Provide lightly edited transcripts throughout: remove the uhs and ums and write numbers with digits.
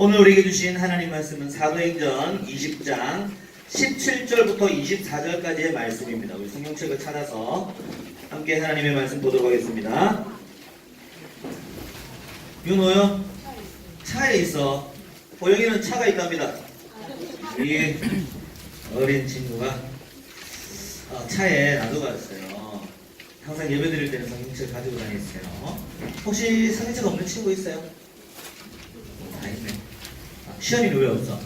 오늘 우리에게 주신 하나님 말씀은 사도행전 20장 17절부터 24절까지의 말씀입니다. 우리 성경책을 찾아서 함께 하나님의 말씀 보도록 하겠습니다. 윤호요? 차에 있어. 호영이는 차가 있답니다. 이 어린 친구가 차에 놔두고 갔어요. 항상 예배 드릴 때는 성경책 가지고 다니세요. 혹시 성경책 없는 친구 있어요? 다 있네. 시연이는 왜 없어?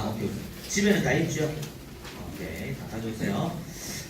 오케이. 집에는 다 있죠? 오케이. 다 가져오세요.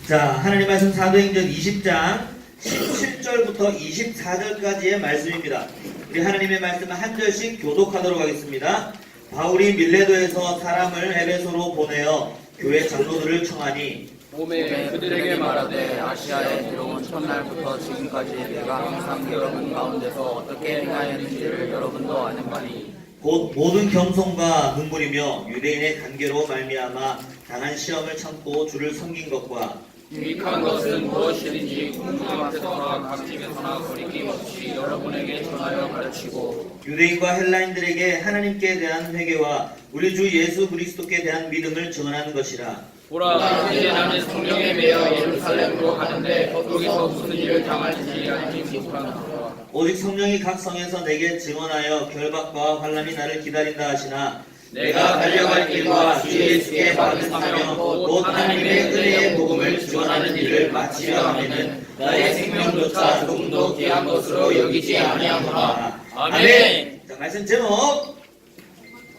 자, 하나님 말씀 사도행전 20장 17절부터 24절까지의 말씀입니다. 우리 하나님의 말씀을 한 절씩 교독하도록 하겠습니다. 바울이 밀레도에서 사람을 에베소로 보내어 교회 장로들을 청하니 몸에 그들에게 말하되 아시아에 들어온 첫날부터 지금까지 내가 항상 여러분 가운데서 어떻게 행하였는지를 여러분도 아는 바니 곧 모든 겸손과 눈물이며 유대인의 관계로 말미암아 당한 시험을 참고 주를 섬긴 것과 유익한 것은 무엇이든지 공중 앞에서나 각 집에서나 거리낌 없이 여러분에게 전하여 가르치고 유대인과 헬라인들에게 하나님께 대한 회개와 우리 주 예수 그리스도께 대한 믿음을 전하는 것이라. 보라 이제 나는 성령에 매여 예루살렘으로 가는데 거기서 무슨 일을 당할지 알지 못하노라. 오직 성령이 각 성에서 내게 증언하여 결박과 환난이 나를 기다린다 하시나 내가 달려갈 길과 주 예수께 받은 사명 곧 하나님의 은혜의 복음을 증언하는 일을 마치려 하면은 나의 생명조차 조금도 귀한 것으로 여기지 아니하노라. 아멘. 자, 말씀 제목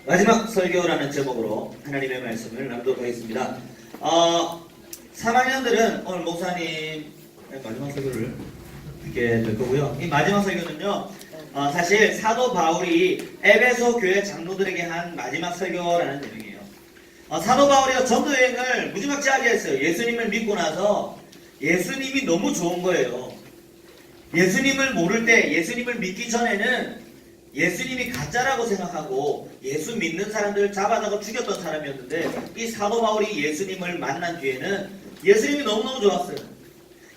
마지막 설교라는 제목으로 하나님의 말씀을 낭독하겠습니다. 3학년들은 오늘 목사님의 마지막 설교를 듣게 될 거고요. 이 마지막 설교는요, 사실 사도 바울이 에베소 교회 장로들에게 한 마지막 설교라는 내용이에요. 사도 바울이 전도 여행을 무지막지하게 했어요. 예수님을 믿고 나서 예수님이 너무 좋은 거예요. 예수님을 모를 때, 예수님을 믿기 전에는 예수님이 가짜라고 생각하고 예수 믿는 사람들을 잡아다가 죽였던 사람이었는데, 이 사도 바울이 예수님을 만난 뒤에는 예수님이 너무너무 좋았어요.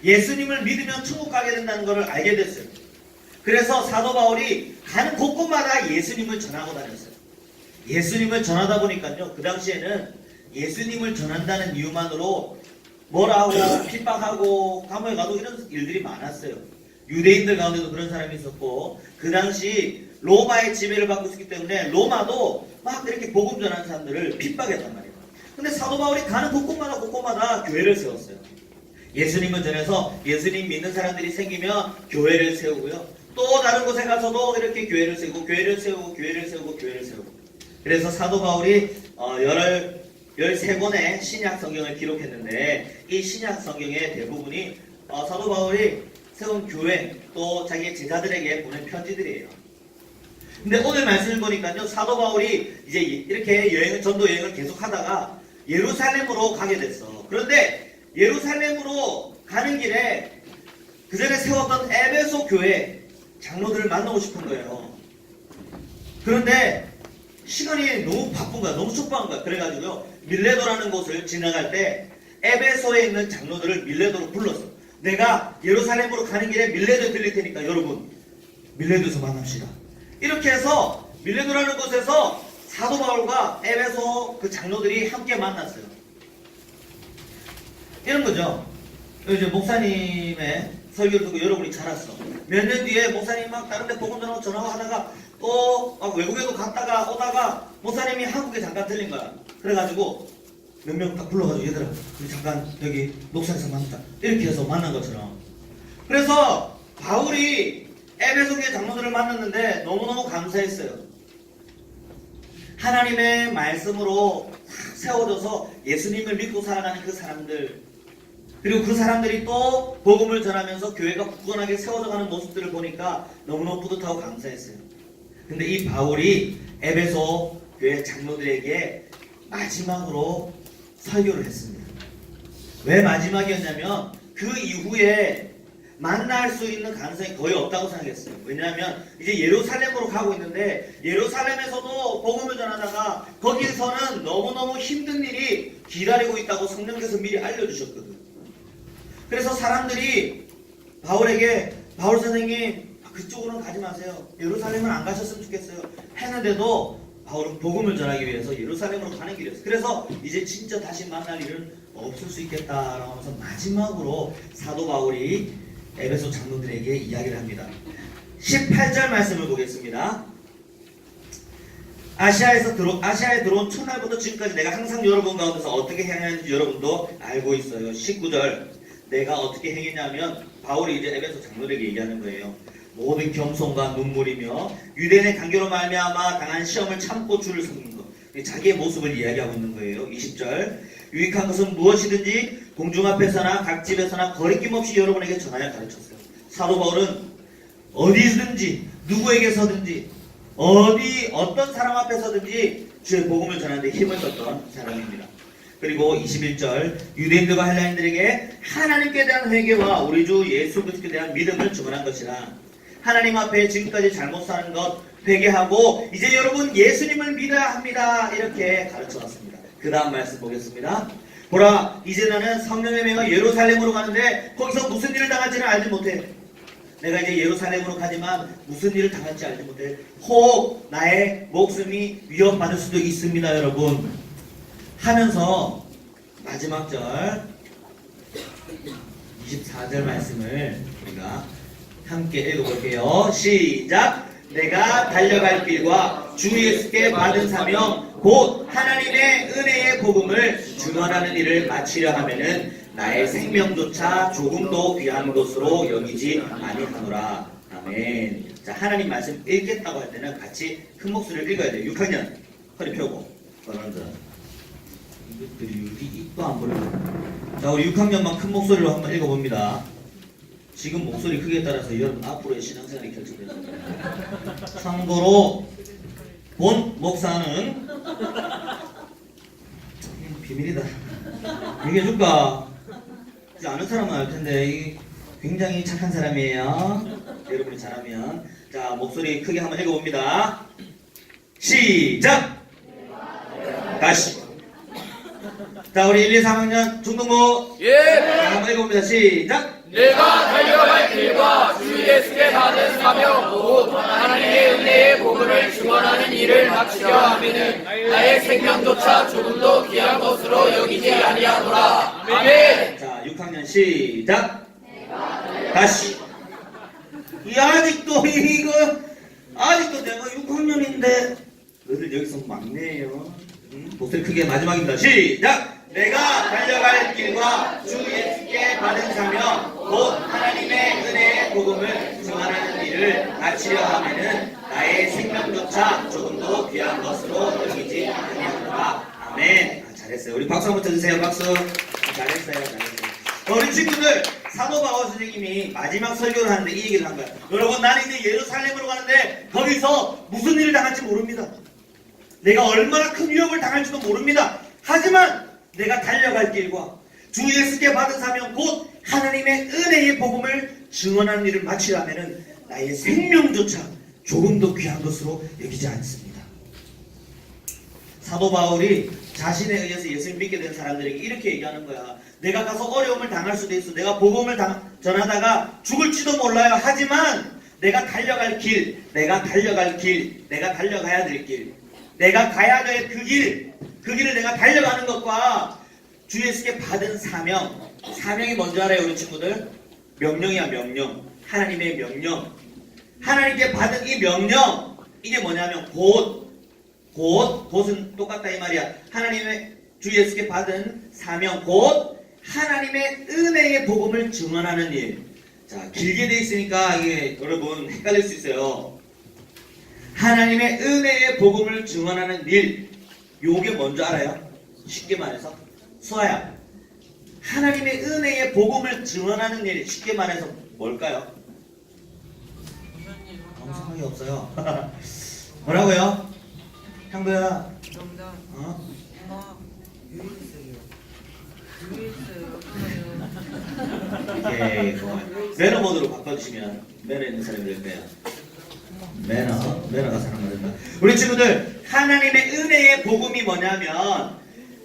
예수님을 믿으면 천국 가게 된다는 것을 알게 됐어요. 그래서 사도 바울이 가는 곳곳마다 예수님을 전하고 다녔어요. 예수님을 전하다 보니까요, 그 당시에는 예수님을 전한다는 이유만으로 뭐라 하고 핍박하고 감옥에 가도 이런 일들이 많았어요. 유대인들 가운데도 그런 사람이 있었고, 그 당시 로마의 지배를 받고 있었기 때문에 로마도 막 이렇게 복음 전하는 사람들을 핍박했단 말이에요. 근데 사도 바울이 가는 곳곳마다 교회를 세웠어요. 예수님을 전해서 예수님 믿는 사람들이 생기면 교회를 세우고요. 또 다른 곳에 가서도 이렇게 교회를 세우고 교회를 세우고 교회를 세우고 교회를 세우고. 그래서 사도 바울이 13권의 신약 성경을 기록했는데, 이 신약 성경의 대부분이 사도 바울이 세운 교회 또 자기의 제자들에게 보낸 편지들이에요. 근데 오늘 말씀을 보니까요, 사도 바울이 이제 이렇게 전도 여행을 계속 하다가 예루살렘으로 가게 됐어. 그런데 예루살렘으로 가는 길에 그 전에 세웠던 에베소 교회 장로들을 만나고 싶은 거예요. 그런데 시간이 너무 바쁜 거야. 너무 촉박한 거야. 그래가지고요, 밀레도라는 곳을 지나갈 때 에베소에 있는 장로들을 밀레도로 불렀어. 내가 예루살렘으로 가는 길에 밀레도에 들릴 테니까 여러분 밀레도에서 만납시다. 이렇게 해서 밀레도라는 곳에서 사도 바울과 에베소 그 장로들이 함께 만났어요. 이런 거죠. 이제 목사님의 설교를 듣고 여러분이 자랐어. 몇 년 뒤에 목사님이 막 다른 데 복음 전하고 하다가 또 외국에도 갔다가 오다가 목사님이 한국에 잠깐 들린 거야. 그래가지고 몇 명 딱 불러가지고 얘들아 우리 잠깐 여기 녹산에서 만나자. 이렇게 해서 만난 것처럼. 그래서 바울이 에베소 교회 장로들을 만났는데 너무너무 감사했어요. 하나님의 말씀으로 세워져서 예수님을 믿고 살아가는 그 사람들, 그리고 그 사람들이 또 복음을 전하면서 교회가 굳건하게 세워져가는 모습들을 보니까 너무너무 뿌듯하고 감사했어요. 근데 이 바울이 에베소 교회 장로들에게 마지막으로 설교를 했습니다. 왜 마지막이었냐면 그 이후에 만날 수 있는 가능성이 거의 없다고 생각했어요. 왜냐하면 이제 예루살렘으로 가고 있는데 예루살렘에서도 복음을 전하다가 거기에서는 너무너무 힘든 일이 기다리고 있다고 성령께서 미리 알려주셨거든. 그래서 사람들이 바울에게 바울 선생님 그쪽으로는 가지 마세요. 예루살렘은 안 가셨으면 좋겠어요. 했는데도 바울은 복음을 전하기 위해서 예루살렘으로 가는 길이었어요. 그래서 이제 진짜 다시 만날 일은 없을 수 있겠다라고 하면서 마지막으로 사도 바울이 에베소 장로들에게 이야기를 합니다. 18절 말씀을 보겠습니다. 아시아에 들어온 첫날부터 지금까지 내가 항상 여러분 가운데서 어떻게 행하는지 여러분도 알고 있어요. 19절 내가 어떻게 행했냐면 바울이 이제 에베소 장로들에게 얘기하는 거예요. 모든 겸손과 눈물이며 유대인의 간교로 말미암아 당한 시험을 참고 주를 섬기는 것. 자기의 모습을 이야기하고 있는 거예요. 20절 유익한 것은 무엇이든지 공중 앞에서나 각 집에서나 거리낌 없이 여러분에게 전하여 가르쳤어요. 사도 바울은 어디든지 누구에게서든지 어떤 사람 앞에서든지 주의 복음을 전하는 데 힘을 썼던 사람입니다. 그리고 21절 유대인들과 헬라인들에게 하나님께 대한 회개와 우리 주 예수 그리스도에 대한 믿음을 주문한 것이라. 하나님 앞에 지금까지 잘못 사는 것 회개하고 이제 여러분 예수님을 믿어야 합니다. 이렇게 가르쳐놨습니다. 그 다음 말씀 보겠습니다. 보라 이제 나는 성령의 명하 예루살렘으로 가는데 거기서 무슨 일을 당할지는 알지 못해. 내가 이제 예루살렘으로 가지만 무슨 일을 당할지 알지 못해. 혹 나의 목숨이 위협받을 수도 있습니다. 여러분 하면서 마지막 절 24절 말씀을 우리가 함께 읽어볼게요. 시작. 내가 달려갈 길과 주 예수께 받은 사명 곧 하나님의 은혜의 복음을 증언하는 일을 마치려 하면은 나의 생명조차 조금도 귀한 것으로 여기지 아니하노라. 아멘. 자, 하나님 말씀 읽겠다고 할 때는 같이 큰 목소리를 읽어야 돼요. 6학년 허리 펴고. 이것들이 우리 입도 안 벌려. 자, 우리 6학년만 큰 목소리로 한번 읽어봅니다. 지금 목소리 크기에 따라서 여러분 앞으로의 신앙생활이 결정됩니다. 참고로 본 목사는 비밀이다. 얘기해줄까? 이제 아는 사람은 알 텐데 굉장히 착한 사람이에요. 여러분이 잘하면. 자, 목소리 크게 한번 읽어봅니다. 시작! 다시. 자, 우리 1, 2, 3학년 중등부. 예. 자, 한번 읽어봅니다. 시작! 내가 달려갈 길과 주 예수께 받은 사명 곧 하나님의 은혜의 복음을 증언하는 일을 마치려 하면은 나의 생명조차 조금도 귀한 것으로 여기지 아니하노라. 아멘. 자, 6학년 시작! 다시. 아직도 내가 6학년인데 너희들 여기서 막내예요. 목소리 크게 마지막입니다. 시작! 내가 달려갈 길과 주 예수께 받은 사명 곧 하나님의 은혜의 복음을 증언하는 일을 마치려 하면은 나의 생명조차 조금도 귀한 것으로 여기지 아니하노라. 아멘. 잘했어요. 우리 박수 한번 쳐주세요. 박수. 잘했어요. 우리 친구들 사도 바울 선생님이 마지막 설교를 하는데 이 얘기를 한 거야. 여러분 나는 이제 예루살렘으로 가는데 거기서 무슨 일을 당할지 모릅니다. 내가 얼마나 큰 위협을 당할지도 모릅니다. 하지만 내가 달려갈 길과 주 예수께 받은 사명 곧 하나님의 은혜의 복음을 증언하는 일을 마치려면 나의 생명조차 조금도 귀한 것으로 여기지 않습니다. 사도 바울이 자신에 의해서 예수를 믿게 된 사람들에게 이렇게 얘기하는 거야. 내가 가서 어려움을 당할 수도 있어. 내가 복음을 전하다가 죽을지도 몰라요. 하지만 내가 달려갈 길, 내가 달려가야 될 길, 내가 가야 될 그 길을 내가 달려가는 것과 주 예수께 받은 사명이 뭔지 알아요, 우리 친구들? 명령이야, 명령. 하나님의 명령. 하나님께 받은 이 명령, 이게 뭐냐면 곧은 똑같다 이 말이야. 하나님의 주 예수께 받은 사명, 곧 하나님의 은혜의 복음을 증언하는 일. 자, 길게 돼 있으니까 이게 여러분 헷갈릴 수 있어요. 하나님의 은혜의 복음을 증언하는 일, 요게 뭔지 알아요? 쉽게 말해서 수아야, 하나님의 은혜의 복음을 증언하는 일, 쉽게 말해서 뭘까요? 아무 생각이 없어요. 뭐라고요? 향도야. 정답. 어? 오케이, 매너 모드로 바꿔주시면 매너 있는 사람이 될 거예요. 매너가 사람 된다. 우리 친구들, 하나님의 은혜의 복음이 뭐냐면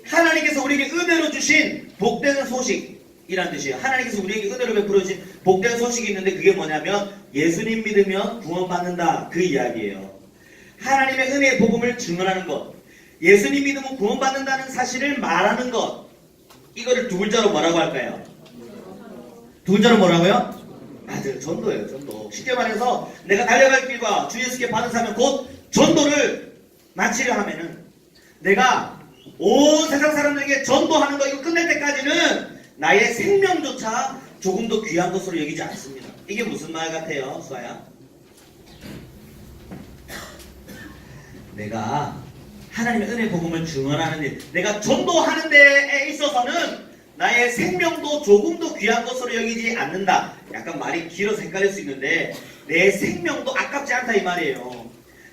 하나님께서 우리에게 은혜로 주신 복되는 소식이란 뜻이에요. 하나님께서 우리에게 은혜로 베풀어 주신 복된 소식이 있는데 그게 뭐냐면 예수님 믿으면 구원받는다 그 이야기예요. 하나님의 은혜의 복음을 증언하는 것, 예수님 믿으면 구원받는다는 사실을 말하는 것, 이거를 두 글자로 뭐라고 할까요? 두 글자로 뭐라고요? 맞아요. 전도예요. 전도. 쉽게 말해서 내가 달려갈 길과 주 예수께 받은 사명 곧 전도를 마치려 하면은 내가 온 세상 사람들에게 전도하는 거 이거 끝낼 때까지는 나의 생명조차 조금 더 귀한 것으로 여기지 않습니다. 이게 무슨 말 같아요, 수아야? 내가 하나님의 은혜 복음을 증언하는 일, 내가 전도하는 데에 있어서는 나의 생명도 조금 더 귀한 것으로 여기지 않는다. 약간 말이 길어서 헷갈릴 수 있는데 내 생명도 아깝지 않다 이 말이에요.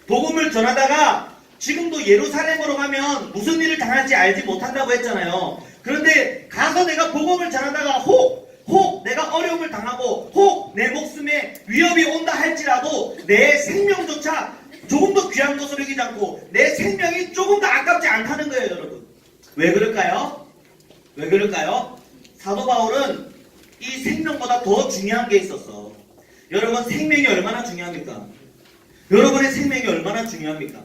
복음을 전하다가 지금도 예루살렘으로 가면 무슨 일을 당할지 알지 못한다고 했잖아요. 그런데 가서 내가 복음을 전하다가 혹 내가 어려움을 당하고 혹 내 목숨에 위협이 온다 할지라도 내 생명조차 조금 더 귀한 것으로 여기지 않고 내 생명이 조금 더 아깝지 않다는 거예요, 여러분. 왜 그럴까요? 왜 그럴까요? 사도 바울은 이 생명보다 더 중요한 게 있었어. 여러분, 생명이 얼마나 중요합니까? 여러분의 생명이 얼마나 중요합니까?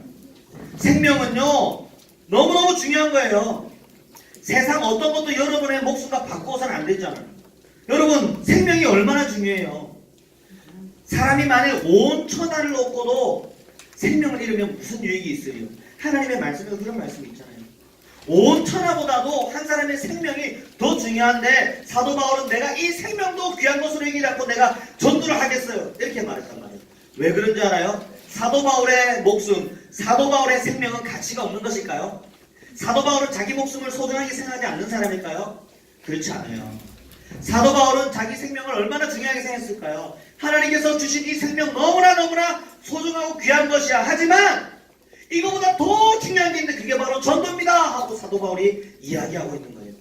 생명은요, 너무너무 중요한 거예요. 세상 어떤 것도 여러분의 목숨과 바꾸어서는 안 되잖아요. 여러분, 생명이 얼마나 중요해요. 사람이 만일 온 천하를 얻고도 생명을 잃으면 무슨 유익이 있어요? 하나님의 말씀에서 그런 말씀이 있잖아요. 온 천하보다도 한 사람의 생명이 더 중요한데 사도 바울은 내가 이 생명도 귀한 것으로 여기지 않고 내가 전도를 하겠어요. 이렇게 말했단 말이에요. 왜 그런지 알아요? 사도 바울의 목숨, 사도 바울의 생명은 가치가 없는 것일까요? 사도 바울은 자기 목숨을 소중하게 생각하지 않는 사람일까요? 그렇지 않아요. 사도 바울은 자기 생명을 얼마나 중요하게 생각했을까요? 하나님께서 주신 이 생명 너무나 소중하고 귀한 것이야. 하지만 이거보다 더 중요한 게 있는데 그게 바로 전도입니다 하고 사도 바울이 이야기하고 있는 거예요.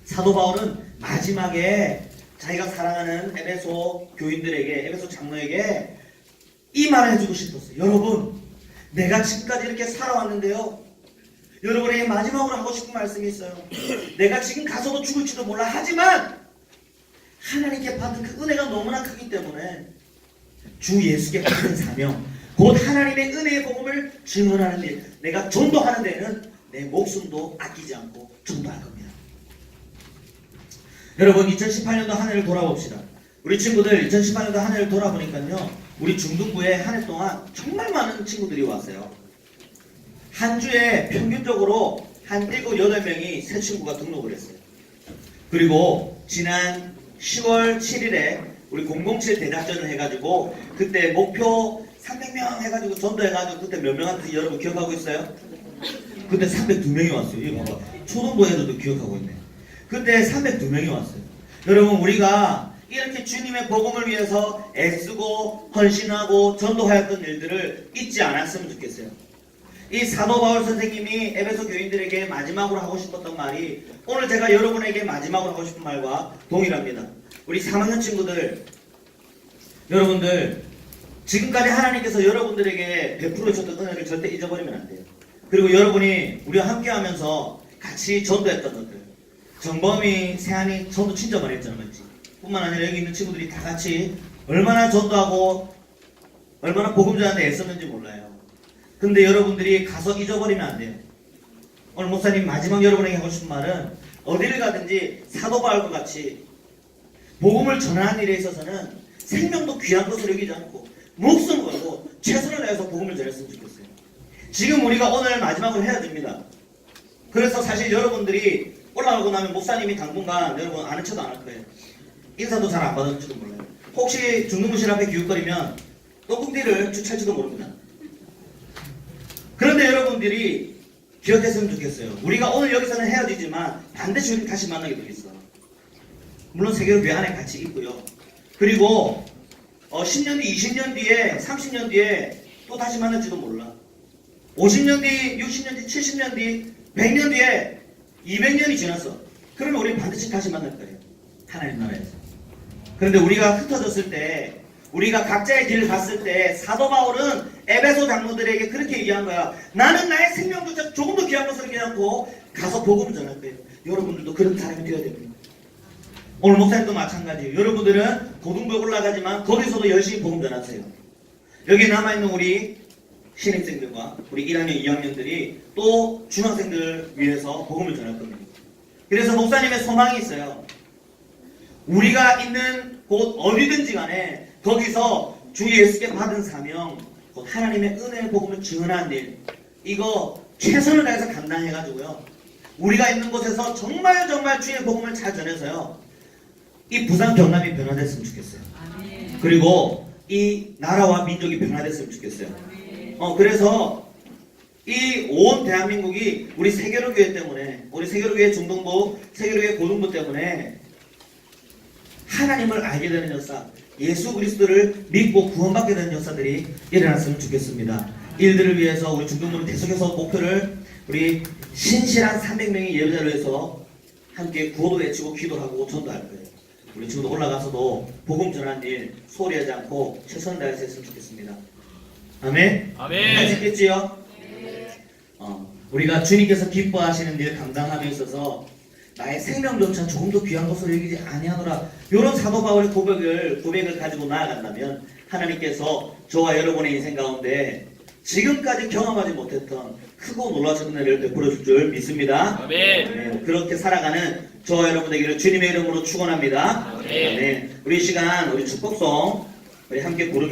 사도 바울은 마지막에 자기가 사랑하는 에베소 교인들에게, 에베소 장로에게 이 말을 해주고 싶었어요. 여러분, 내가 지금까지 이렇게 살아왔는데요, 여러분에게 마지막으로 하고 싶은 말씀이 있어요. 내가 지금 가서도 죽을지도 몰라. 하지만 하나님께 받은 그 은혜가 너무나 크기 때문에 주 예수께 받은 사명, 곧 하나님의 은혜의 복음을 증언하는 일, 내가 전도하는 데는 내 목숨도 아끼지 않고 전도할 겁니다. 여러분, 2018년도 한 해를 돌아봅시다. 우리 친구들 2018년도 한 해를 돌아보니까요, 우리 중등부에 한 해 동안 정말 많은 친구들이 왔어요. 한 주에 평균적으로 한 7, 8명이 새 친구가 등록을 했어요. 그리고 지난 10월 7일에 우리 007 대작전을 해가지고 그때 목표 300명 해가지고 전도해가지고 그때 몇 명한테 여러분 기억하고 있어요? 그때 302명이 왔어요. 이거 봐봐. 초등부 애들도 기억하고 있네. 그때 302명이 왔어요. 여러분, 우리가 이렇게 주님의 복음을 위해서 애쓰고 헌신하고 전도하였던 일들을 잊지 않았으면 좋겠어요. 이 사도 바울 선생님이 에베소 교인들에게 마지막으로 하고 싶었던 말이 오늘 제가 여러분에게 마지막으로 하고 싶은 말과 동일합니다. 우리 3학년 친구들, 여러분들 지금까지 하나님께서 여러분들에게 베풀어 주셨던 은혜를 절대 잊어버리면 안 돼요. 그리고 여러분이 우리와 함께하면서 같이 전도했던 것들, 정범이, 세한이 전도 진짜 많이 했잖아, 맞지? 뿐만 아니라 여기 있는 친구들이 다 같이 얼마나 전도하고 얼마나 복음 전하는데 애썼는지 몰라요. 근데 여러분들이 가서 잊어버리면 안 돼요. 오늘 목사님 마지막 여러분에게 하고 싶은 말은 어디를 가든지 사도 바울과 같이 복음을 전하는 일에 있어서는 생명도 귀한 것으로 여기지 않고 목숨을 걸고 최선을 다해서 복음을 전했으면 좋겠어요. 지금 우리가 오늘 마지막으로 헤어집니다. 그래서 사실 여러분들이 올라가고 나면 목사님이 당분간 여러분 아는 척도 안 할 거예요. 인사도 잘 안 받을지도 몰라요. 혹시 중등부실 앞에 기웃거리면 똥궁디를 주차할지도 모릅니다. 그런데 여러분들이 기억했으면 좋겠어요. 우리가 오늘 여기서는 헤어지지만 반드시 우리 다시 만나게 돼 있어. 물론 세계교회 안에 같이 있고요. 그리고 10년 뒤, 20년 뒤에, 30년 뒤에 또 다시 만날지도 몰라. 50년 뒤, 60년 뒤, 70년 뒤, 100년 뒤에 200년이 지났어. 그러면 우리 반드시 다시 만날 거예요. 하나님 나라에서. 그런데 우리가 흩어졌을 때, 우리가 각자의 길을 갔을 때 사도 바울은 에베소 장로들에게 그렇게 얘기한 거야. 나는 나의 생명조차 조금 더 귀한 것을 얘기하고 가서 복음을 전할 거예요. 여러분들도 그런 사람이 되어야 됩니다. 오늘 목사님도 마찬가지예요. 여러분들은 고등부에 올라가지만 거기서도 열심히 복음 전하세요. 여기 남아있는 우리 신입생들과 우리 1학년, 2학년들이 또 중학생들 위해서 복음을 전할 겁니다. 그래서 목사님의 소망이 있어요. 우리가 있는 곳 어디든지 간에 거기서 주 예수께 받은 사명, 곧 하나님의 은혜의 복음을 증언하는 일, 이거 최선을 다해서 감당해가지고요. 우리가 있는 곳에서 정말 주의 복음을 잘 전해서요. 이 부산 경남이 변화됐으면 좋겠어요. 그리고 이 나라와 민족이 변화됐으면 좋겠어요. 그래서 이 온 대한민국이 우리 세계로교회 때문에, 우리 세계로교회 중동부, 세계로교회 고등부 때문에 하나님을 알게 되는 역사, 예수 그리스도를 믿고 구원받게 되는 역사들이 일어났으면 좋겠습니다. 이들을 위해서 우리 중동부는 계속해서 목표를 우리 신실한 300명의 예배자로 해서 함께 구호도 외치고 기도하고 전도할 거예요. 우리 지금도 올라가서도 복음 전하는 일 소홀히 하지 않고 최선을 다해서 했으면 좋겠습니다. 아멘? 아멘. 할 수 있겠지요? 우리가 주님께서 기뻐하시는 일 감당함에 있어서 나의 생명조차 조금도 귀한 것으로 여기지 아니하노라, 이런 사도 바울의 고백을 가지고 나아간다면 하나님께서 저와 여러분의 인생 가운데 지금까지 경험하지 못했던 크고 놀라운 은혜를 베풀어 줄 줄 믿습니다. 아멘. 그렇게 살아가는 저와 여러분 되기를 주님의 이름으로 축원합니다. 아멘. 우리 시간 우리 축복송 우리 함께 부르면